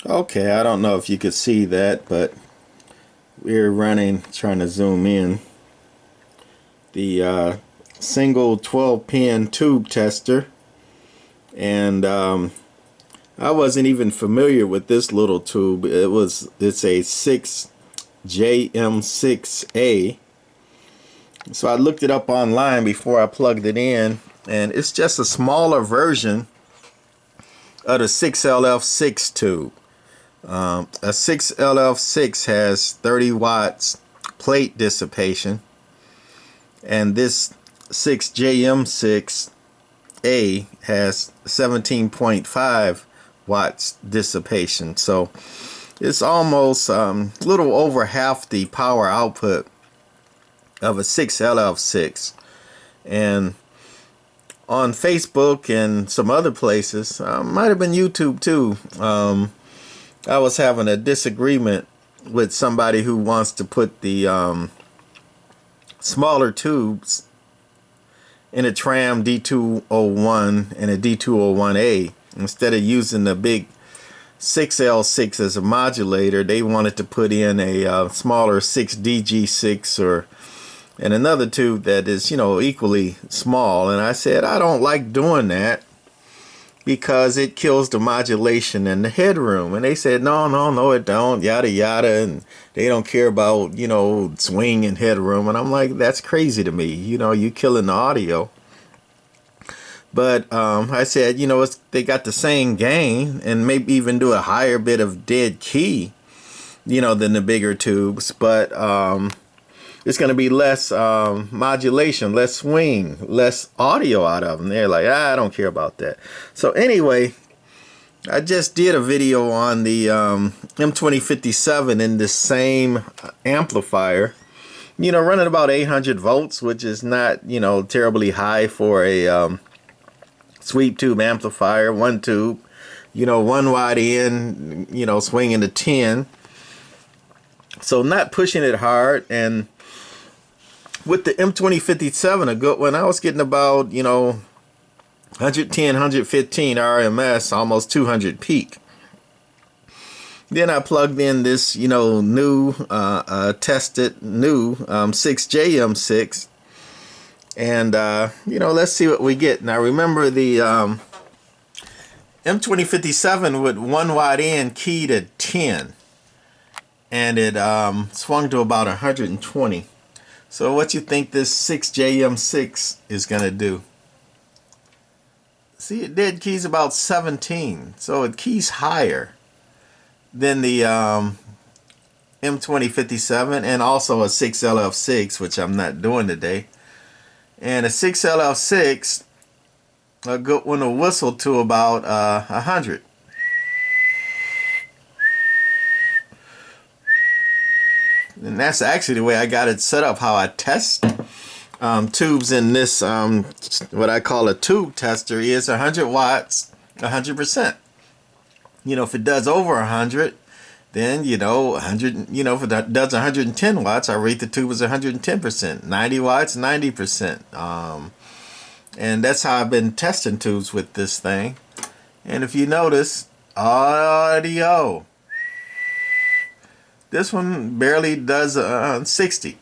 Okay, I don't know if you could see that, but we're running, trying to zoom in, the single 12-pin tube tester. And I wasn't even familiar with this little tube. It's a 6JM6A. So I looked it up online before I plugged it in, and it's just a smaller version of the 6LF6 tube. A 6LF6 has 30 watts plate dissipation, and this 6JM6A has 17.5 watts dissipation. So it's almost a little over half the power output of a 6LF6. And on Facebook and some other places, might have been YouTube too, I was having a disagreement with somebody who wants to put the smaller tubes in a tram D201 and a D201A. Instead of using the big 6L6 as a modulator, they wanted to put in a smaller 6DG6 and another tube that is, equally small. And I said, I don't like doing that because it kills the modulation and the headroom. And they said, no, it don't, yada yada, and they don't care about, swing and headroom. And I'm like, that's crazy to me. You killing the audio. But I said, they got the same gain, and maybe even do a higher bit of dead key, than the bigger tubes. But it's going to be less modulation, less swing, less audio out of them. They're like, I don't care about that. So anyway, I just did a video on the M2057 in the same amplifier, running about 800 volts, which is not, terribly high for a sweep tube amplifier. One tube, one wide in, swinging to 10. So not pushing it hard. And with the M2057, a good one, I was getting about, 110, 115 RMS, almost 200 peak. Then I plugged in this, new, tested new 6JM6. And, let's see what we get. Now, remember the M2057 with one wide in keyed at 10. And it swung to about 120. So what you think this 6JM6 is going to do? See, it dead keys about 17. So it keys higher than the M2057 and also a 6LF6, which I'm not doing today. And a 6LF6, a good one will whistle to about 100. And that's actually the way I got it set up, how I test tubes in this, what I call a tube tester, is 100 watts, 100%. If it does over 100, then, 100, if it does 110 watts, I rate the tube as 110%. 90 watts, 90%. And that's how I've been testing tubes with this thing. And if you notice, audio. This one barely does 60.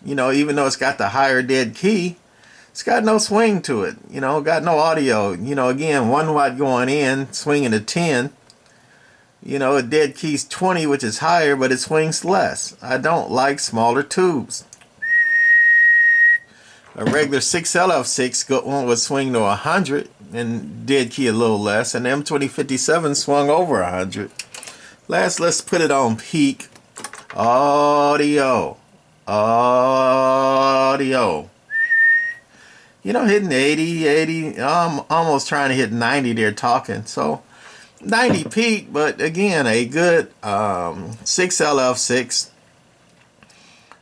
Even though it's got the higher dead key, it's got no swing to it. Got no audio. Again, 1 watt going in, swinging to 10. A dead key's 20, which is higher, but it swings less. I don't like smaller tubes. A regular 6LF6 one would swing to 100 and dead key a little less, and the M2057 swung over 100. Let's put it on peak. Audio. Hitting 80, I'm almost trying to hit 90 there talking. So 90 peak, but again, a good 6LF6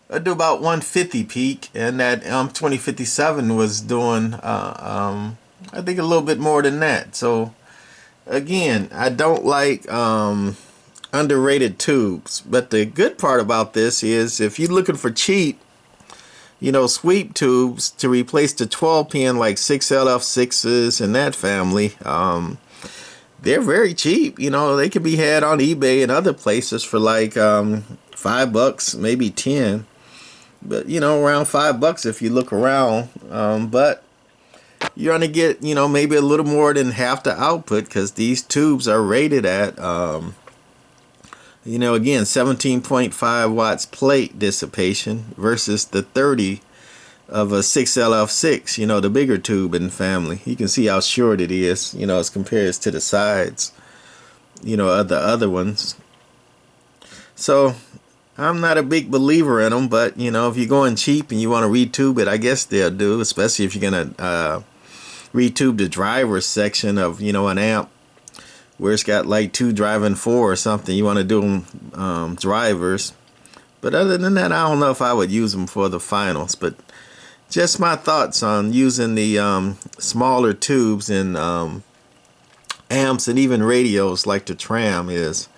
I'd do about 150 peak, and that 2057 was doing I think a little bit more than that. So again, I don't like underrated tubes, but the good part about this is if you're looking for cheap, sweep tubes to replace the 12 pin like 6LF6s and that family, they're very cheap. You know, they can be had on eBay and other places for like $5, maybe 10. But you know, around $5 if you look around. But you're gonna get, you know, maybe a little more than half the output because these tubes are rated at you know, again, 17.5 watts plate dissipation versus the 30 of a 6LF6, you know, the bigger tube in the family. You can see how short it is, you know, as compared to the sides, you know, of the other ones. So I'm not a big believer in them, but you know, if you're going cheap and you want to retube it, I guess they'll do, especially if you're gonna retube the driver's section of, you know, an amp where it's got like 2 driving 4 or something. You want to do them drivers. But other than that, I don't know if I would use them for the finals. But just my thoughts on using the smaller tubes in amps and even radios like the Tram is,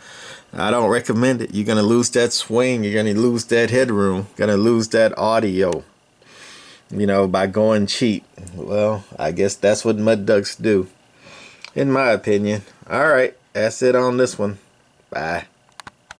I don't recommend it. You're going to lose that swing. You're going to lose that headroom. Going to lose that audio, you know, by going cheap. Well, I guess that's what mud ducks do, in my opinion. All right, that's it on this one. Bye.